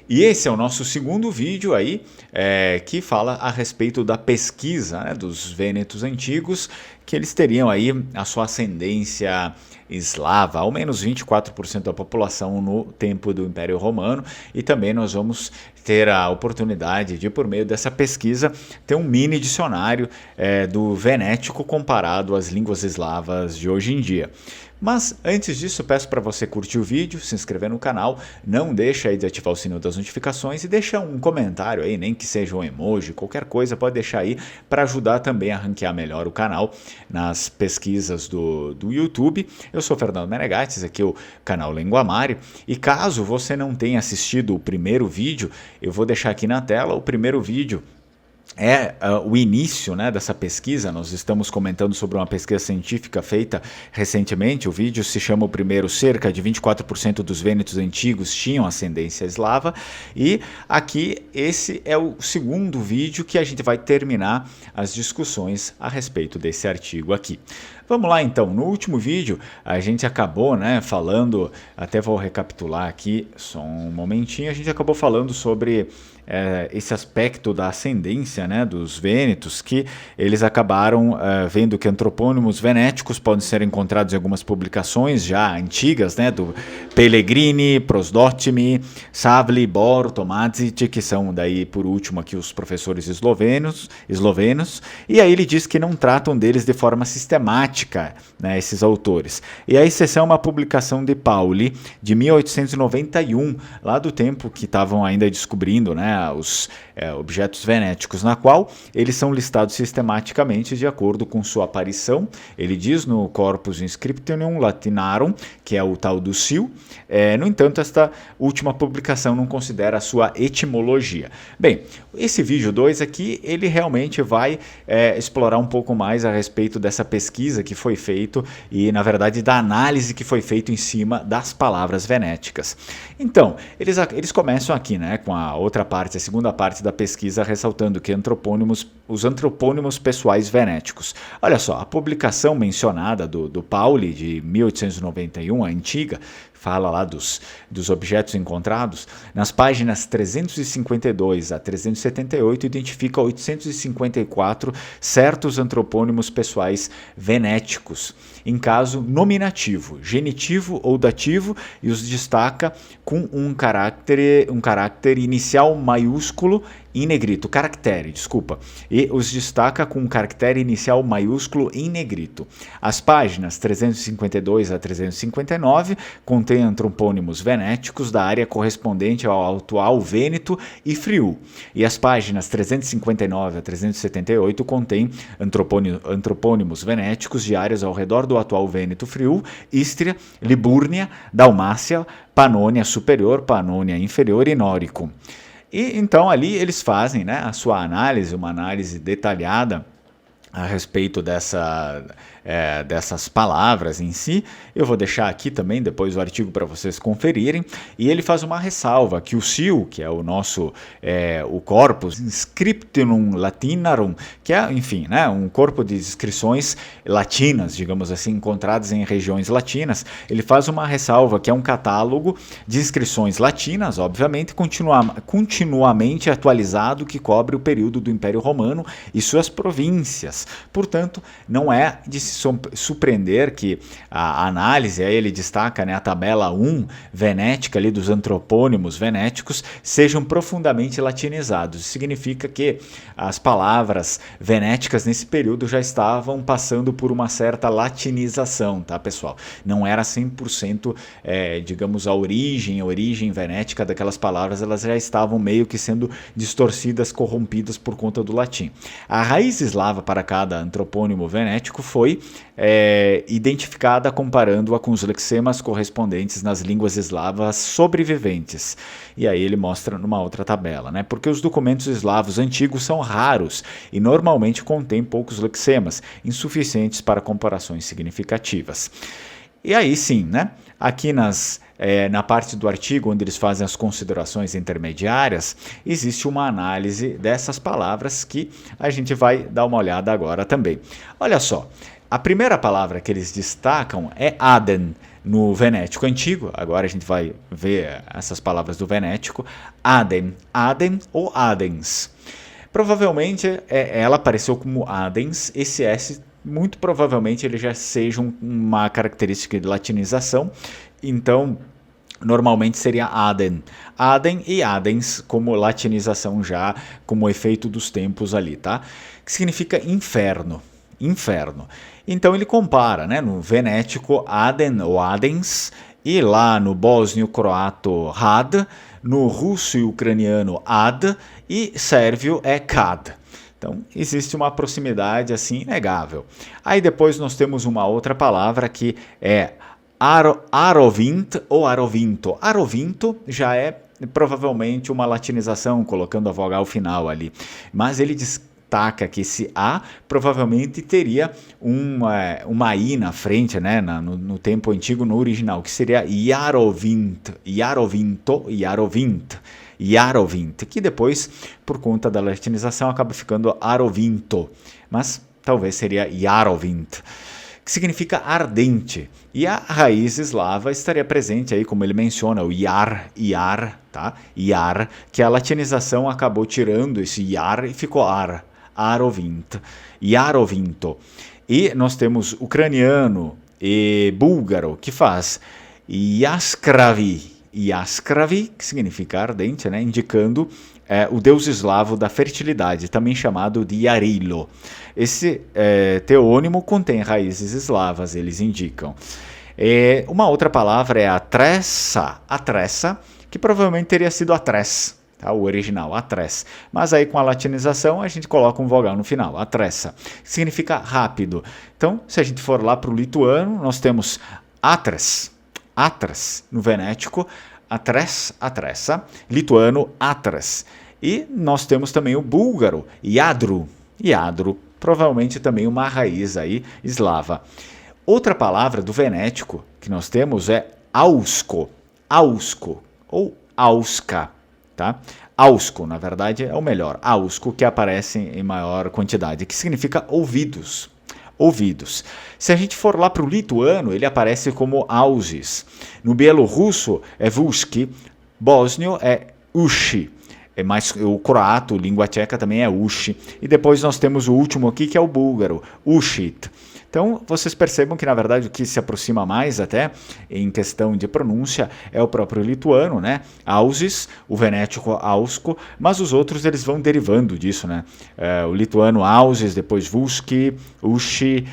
E esse é o nosso segundo vídeo aí, que fala a respeito da pesquisa, né, dos vênetos antigos, que eles teriam aí a sua ascendência eslava, ao menos 24% da população no tempo do Império Romano, e também nós vamos ter a oportunidade de, por meio dessa pesquisa, ter um mini dicionário do venético comparado às línguas eslavas de hoje em dia. Mas antes disso, peço para você curtir o vídeo, se inscrever no canal, não deixa aí de ativar o sininho das notificações e deixa um comentário aí, nem que seja um emoji, qualquer coisa pode deixar aí para ajudar também a ranquear melhor o canal nas pesquisas do YouTube. Eu sou Fernando Menegates, aqui é o canal Linguamare, e caso você não tenha assistido o primeiro vídeo, eu vou deixar aqui na tela o primeiro vídeo. O início, né, dessa pesquisa. Nós estamos comentando sobre uma pesquisa científica feita recentemente. O vídeo se chama o primeiro, cerca de 24% dos vênetos antigos tinham ascendência eslava, e aqui esse é o segundo vídeo que a gente vai terminar as discussões a respeito desse artigo aqui. Vamos lá então, no último vídeo a gente acabou, né, falando, até vou recapitular aqui, só um momentinho, a gente acabou falando sobre esse aspecto da ascendência, né, dos vênetos, que eles acabaram vendo que antropônimos venéticos podem ser encontrados em algumas publicações já antigas, né, do Pellegrini, Prosdotimi, Savli, Bor, Tomazic, que são daí por último aqui os professores eslovenos, e aí ele diz que não tratam deles de forma sistemática, né, esses autores. E a exceção é uma publicação de Pauli, de 1891, lá do tempo que estavam ainda descobrindo, né, os objetos venéticos, na qual eles são listados sistematicamente de acordo com sua aparição. Ele diz no Corpus Inscriptionum Latinarum, que é o tal do Sil. No entanto, esta última publicação não considera a sua etimologia. Bem, esse vídeo 2 aqui, ele realmente vai explorar um pouco mais a respeito dessa pesquisa que foi feita e, na verdade, da análise que foi feita em cima das palavras venéticas. Então, eles começam aqui, né, com a outra parte, a segunda parte da pesquisa, ressaltando que os antropônimos pessoais venéticos. Olha só, a publicação mencionada do Pauli, de 1891, a antiga, fala lá dos objetos encontrados, nas páginas 352 a 378, identifica 854 certos antropônimos pessoais venéticos, em caso nominativo, genitivo ou dativo, e os destaca com um caráter inicial maiúsculo em negrito, e os destaca com um caractere inicial maiúsculo em negrito. As páginas 352 a 359 contêm antropônimos venéticos da área correspondente ao atual Vêneto e Friul, e as páginas 359 a 378 contêm antropônimos venéticos de áreas ao redor do atual Vêneto, Friul, Ístria, Libúrnia, Dalmácia, Panônia Superior, Panônia Inferior e Nóricum. E então ali eles fazem, né, a sua análise, uma análise detalhada a respeito dessas palavras em si. Eu vou deixar aqui também depois o artigo para vocês conferirem, e ele faz uma ressalva que o Sil, que é o nosso o Corpus Inscriptionum Latinarum, que é, enfim, né, um corpo de inscrições latinas, digamos assim, encontradas em regiões latinas. Ele faz uma ressalva que é um catálogo de inscrições latinas, obviamente, continuamente atualizado, que cobre o período do Império Romano e suas províncias. Portanto, não é de se surpreender que a análise, aí ele destaca, né, a tabela 1 venética ali dos antropônimos venéticos, sejam profundamente latinizados. Isso significa que as palavras venéticas nesse período já estavam passando por uma certa latinização, tá, pessoal? Não era 100%, digamos, a origem venética daquelas palavras, elas já estavam meio que sendo distorcidas, corrompidas por conta do latim. A raiz eslava para cada antropônimo venético foi identificada comparando-a com os lexemas correspondentes nas línguas eslavas sobreviventes. E aí ele mostra numa outra tabela, né? Porque os documentos eslavos antigos são raros e normalmente contêm poucos lexemas, insuficientes para comparações significativas. E aí sim, né? Aqui na parte do artigo onde eles fazem as considerações intermediárias, existe uma análise dessas palavras que a gente vai dar uma olhada agora também. Olha só, a primeira palavra que eles destacam é Aden, No venético antigo, agora a gente vai ver essas palavras do venético, adem, adem ou adens. Provavelmente ela apareceu como adens, esse S muito provavelmente ele já seja uma característica de latinização, então normalmente seria Aden. Aden e Adens como latinização já, como efeito dos tempos ali, tá? Que significa inferno. Inferno. Então ele compara, né? No venético Aden ou Adens, e lá no bósnio-croato Had, no russo e ucraniano Ad, e sérvio é Kad. Então, existe uma proximidade assim inegável. Aí depois nós temos uma outra palavra que é arovint ou arovinto. Arovinto já é provavelmente uma latinização, colocando a vogal final ali. Mas ele destaca que esse A provavelmente teria uma I na frente, né, no tempo antigo, no original, que seria Yarovint, Yarovinto, Yarovint. Yarovint, que depois, por conta da latinização, acaba ficando Arovinto, mas talvez seria Yarovint, que significa ardente. E a raiz eslava estaria presente aí, como ele menciona, o iar, tá? Iar, que a latinização acabou tirando esse iar e ficou ar, arovint, Yarovinto. E nós temos ucraniano e búlgaro, que faz Yaskravi, Yaskravi, que significa ardente, né? Indicando o deus eslavo da fertilidade, também chamado de Yarilo. Esse teônimo contém raízes eslavas, eles indicam. Uma outra palavra é atressa, que provavelmente teria sido atres, tá? O original, atres. Mas aí com a latinização a gente coloca um vogal no final, atressa, que significa rápido. Então, se a gente for lá para o lituano, nós temos atres, no venético, atres, atressa, lituano, atras. E nós temos também o búlgaro, iadru, provavelmente também uma raiz aí eslava. Outra palavra do venético que nós temos é ausko, ou auska, tá? Ausko, na verdade, é o melhor, ausko, que aparece em maior quantidade, que significa ouvidos. Se a gente for lá para o lituano, ele aparece como ausis. No bielorrusso é vuski, bósnio é ushi, mas o croato, língua tcheca, também é ushi. E depois nós temos o último aqui, que é o búlgaro, ushit. Então, vocês percebam que, na verdade, o que se aproxima mais até em questão de pronúncia é o próprio lituano, né? Ausis, o venético ausko, mas os outros eles vão derivando disso, né? O lituano ausis, depois vuski, ushi,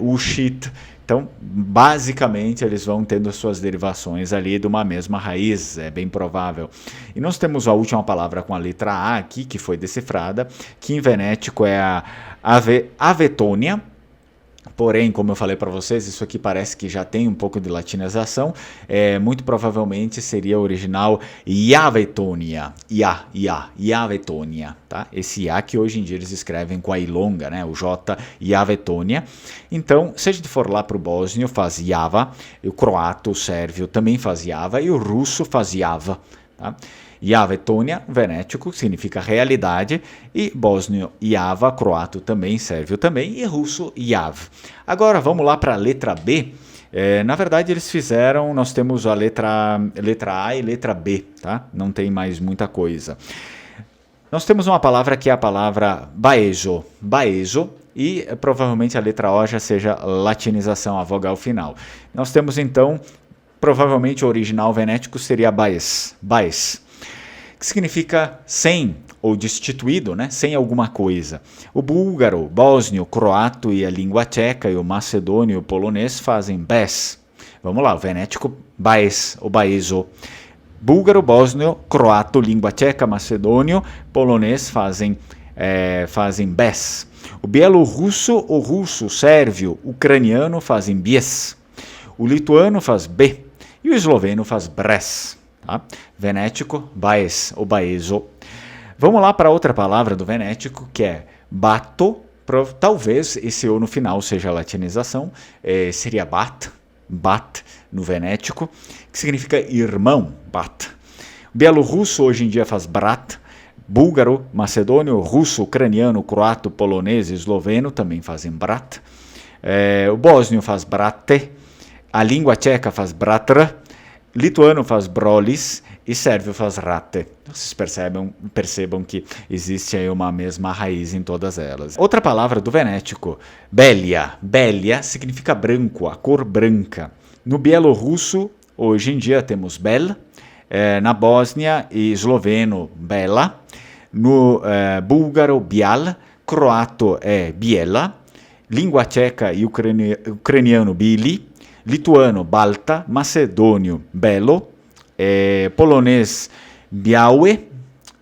ushit. Então, basicamente, eles vão tendo as suas derivações ali de uma mesma raiz, é bem provável. E nós temos a última palavra com a letra A aqui, que foi decifrada, que em venético é a Avetônia. Porém, como eu falei para vocês, isso aqui parece que já tem um pouco de latinização. Muito provavelmente seria o original Iavetonia. Iavetonia, tá? Esse A que hoje em dia eles escrevem com a I longa, né? O J, Iavetonia. Então, se a gente for lá para o bósnio, faz Java. O croato, o sérvio também faz Java. E o russo faz Java, tá? Iavetonia, venético, significa realidade, e bósnio Java, croato também, sérvio também, e russo Jav. Agora vamos lá para a letra B. Na verdade eles fizeram, nós temos a letra A e letra B, tá? Não tem mais muita coisa. Nós temos uma palavra que é a palavra baezo, e provavelmente a letra O já seja latinização, a vogal final. Nós temos então, provavelmente o original venético seria baes, que significa sem ou destituído, né? Sem alguma coisa. O búlgaro, bósnio, croato e a língua tcheca e o macedônio e o polonês fazem bes. Vamos lá, o venético baes ou baezo. Búlgaro, bósnio, croato, língua tcheca, macedônio, polonês fazem bes. O bielorrusso, o russo, sérvio, ucraniano fazem bies. O lituano faz b e o esloveno faz bres. Tá? Venético, baes ou baezo. Vamos lá para outra palavra do venético, que é bato. Talvez esse O no final seja a latinização. Seria bat no venético, que significa irmão, bat. Bielorrusso hoje em dia faz brat. Búlgaro, macedônio, russo, ucraniano, croato, polonês e esloveno também fazem brat. O bósnio faz brate. A língua tcheca faz bratra, lituano faz brolis e sérvio faz rate. Vocês percebam que existe aí uma mesma raiz em todas elas. Outra palavra do venético, belia. Belia significa branco, a cor branca. No bielorrusso, hoje em dia temos bel, na Bósnia e esloveno bela, no búlgaro bial, croato é biela, língua tcheca e ucraniano bili, lituano balta, macedônio belo, polonês białe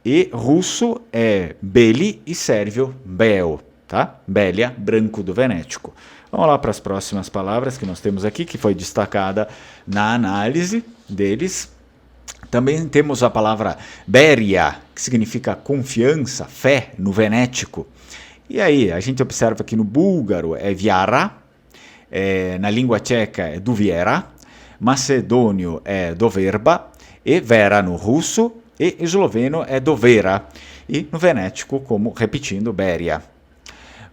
e russo é beli e sérvio bel, tá? Belia, branco do venético. Vamos lá para as próximas palavras que nós temos aqui, que foi destacada na análise deles. Também temos a palavra beria, que significa confiança, fé, no venético. E aí, a gente observa que no búlgaro é viara, na língua tcheca é duviera, macedônio é doverba, e vera no russo, e esloveno é dovera, e no venético, como repetindo, beria.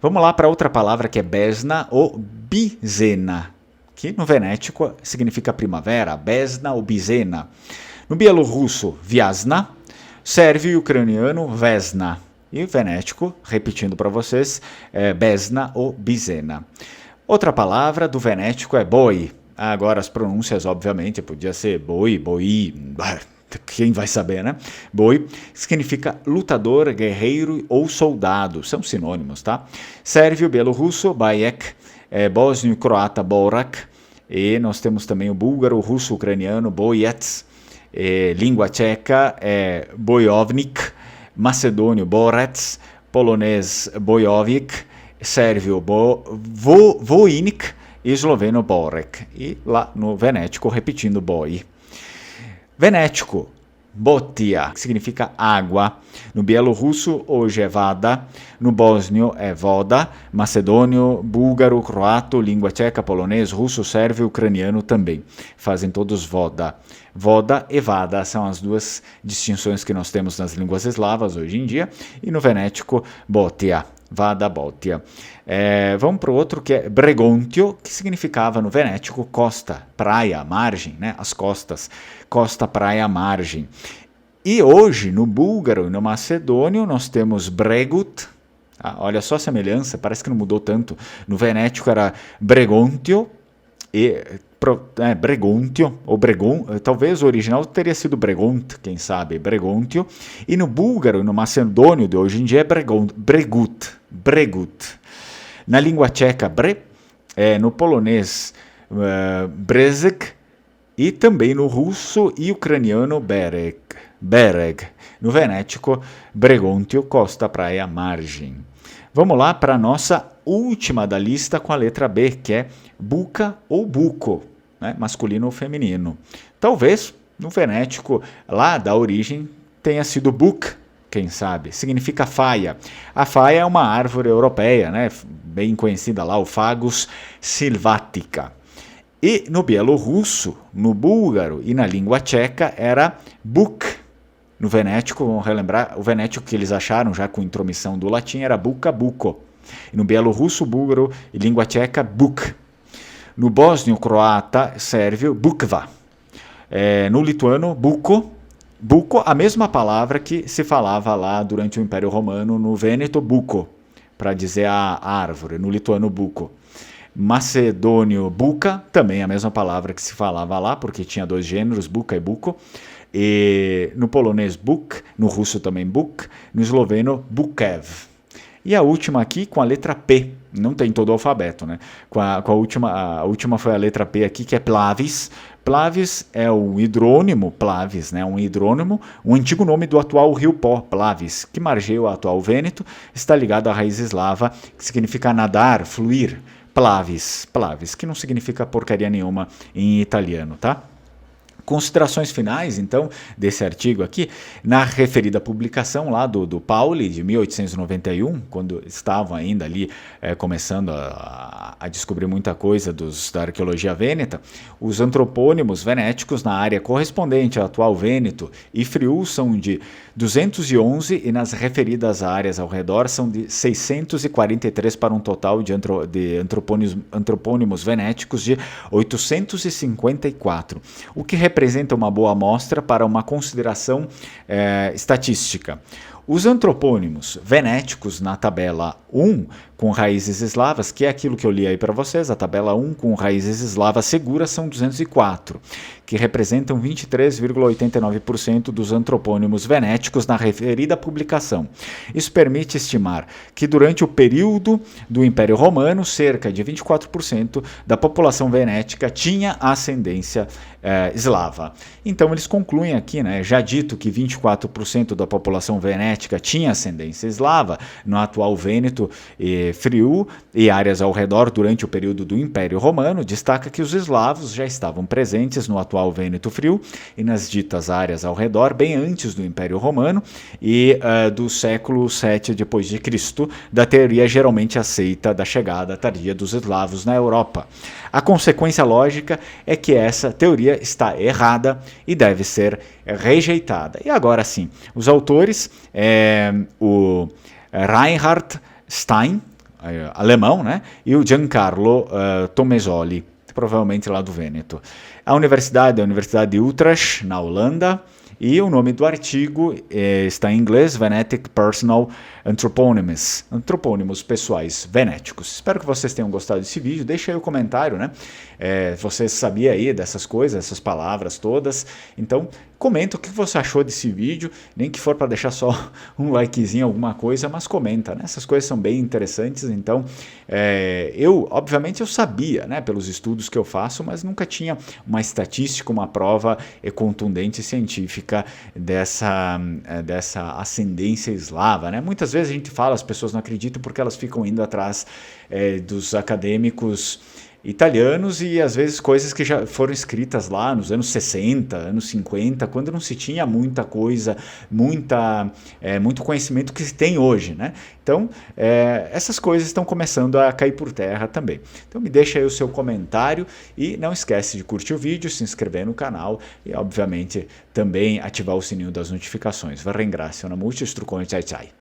Vamos lá para outra palavra que é besna ou bizena, que no venético significa primavera, besna ou bizena. No bielorrusso, viasna, sérvio e ucraniano, vesna. E venético, repetindo para vocês, é besna ou bizena. Outra palavra do venético é boi. Agora as pronúncias, obviamente, podia ser boi, boi, quem vai saber, né? Boi significa lutador, guerreiro ou soldado. São sinônimos, tá? Sérvio, bielorrusso, bajek, bósnio e croata, borak. E nós temos também o búlgaro, russo, ucraniano, bojec. Língua tcheca é bojovnik, macedônio borec, polonês bojovik, sérvio vojnik e esloveno borek. E lá no venético, repetindo boi. Venético, botia, que significa água. No bielorrusso, hoje é vada. No bósnio é voda. Macedônio, búlgaro, croato, língua tcheca, polonês, russo, sérvio e ucraniano também. Fazem todos voda. Voda e vada são as duas distinções que nós temos nas línguas eslavas hoje em dia. E no venético, botia. Vada, botia. Vamos para o outro que é bregontio, que significava no venético costa, praia, margem, né? As costas. Costa, praia, margem. E hoje, no búlgaro e no macedônio, nós temos bregut. Olha só a semelhança, parece que não mudou tanto. No venético era bregontio, bregontio, ou bregon, talvez o original teria sido bregont, quem sabe, bregontio. E no búlgaro e no macedônio de hoje em dia é bregut. Na língua tcheca, no polonês, brezek, e também no russo e ucraniano, bereg. No venético, bregontio, costa, praia, margem. Vamos lá para a nossa última da lista com a letra B, que é buca ou buco, né? Masculino ou feminino. Talvez no venético lá da origem tenha sido buk, quem sabe, significa faia. A faia é uma árvore europeia, né? Bem conhecida lá, o Fagus sylvatica. E no bielorrusso, no búlgaro e na língua tcheca era buk. No venético, vamos relembrar, o venético que eles acharam já com intromissão do latim era buca, buco. E no bielorrusso, búlgaro e língua tcheca, buk. No bósnio, croata, sérvio, bukva. No lituano, buko. Buko, a mesma palavra que se falava lá durante o Império Romano no Vêneto, buco, para dizer a árvore, no lituano, buco. Macedônio, buca, também a mesma palavra que se falava lá, porque tinha dois gêneros, buca e buco. E no polonês, buk, no russo também buk, no esloveno, bukev. E a última aqui com a letra P, não tem todo o alfabeto, né? A última foi a letra P aqui, que é plavis. Plavis é um hidrônimo, Plavis, né? Um hidrônimo, um antigo nome do atual rio Pó, Plavis, que margeia o atual Vêneto, está ligado à raiz eslava, que significa nadar, fluir. Plavis, que não significa porcaria nenhuma em italiano, tá? Considerações finais, então, desse artigo aqui, na referida publicação lá do Pauli, de 1891, quando estavam ainda ali começando a descobrir muita coisa da arqueologia vêneta, os antropônimos venéticos na área correspondente ao atual Vêneto e Friul são de 211 e nas referidas áreas ao redor são de 643 para um total de antropônimos venéticos de 854, o que representa uma boa amostra para uma consideração estatística. Os antropônimos venéticos na tabela 1 com raízes eslavas, que é aquilo que eu li aí para vocês, a tabela 1 com raízes eslavas seguras são 204, que representam 23,89% dos antropônimos venéticos na referida publicação. Isso permite estimar que durante o período do Império Romano, cerca de 24% da população venética tinha ascendência eslava. Então eles concluem aqui, né, já dito que 24% da população venética tinha ascendência eslava no atual Vêneto e Friul e áreas ao redor durante o período do Império Romano, destaca que os eslavos já estavam presentes no atual Vêneto Friul e nas ditas áreas ao redor bem antes do Império Romano e do século VII depois de Cristo, da teoria geralmente aceita da chegada tardia dos eslavos na Europa. A consequência lógica é que essa teoria está errada e deve ser rejeitada. E agora sim, os autores, o Reinhard Stein, alemão, né, e o Giancarlo Tomesoli, provavelmente lá do Vêneto. A universidade é a Universidade de Utrecht, na Holanda, e o nome do artigo está em inglês, Venetic Personal Anthroponyms, antropônimos pessoais venéticos. Espero que vocês tenham gostado desse vídeo, deixa aí o comentário, né? Você sabia aí dessas coisas, essas palavras todas, então comenta o que você achou desse vídeo, nem que for para deixar só um likezinho, alguma coisa, mas comenta, né? Essas coisas são bem interessantes, então obviamente eu sabia, né, pelos estudos que eu faço, mas nunca tinha uma estatística, uma prova contundente científica dessa ascendência eslava, né? Muitas vezes a gente fala, as pessoas não acreditam porque elas ficam indo atrás dos acadêmicos italianos e às vezes coisas que já foram escritas lá nos anos 60, anos 50, quando não se tinha muita coisa, muito conhecimento que se tem hoje, né? Então, essas coisas estão começando a cair por terra também. Então, me deixa aí o seu comentário e não esquece de curtir o vídeo, se inscrever no canal e, obviamente, também ativar o sininho das notificações. Vi ringrazio, una mulci, strucone, ciao ciao.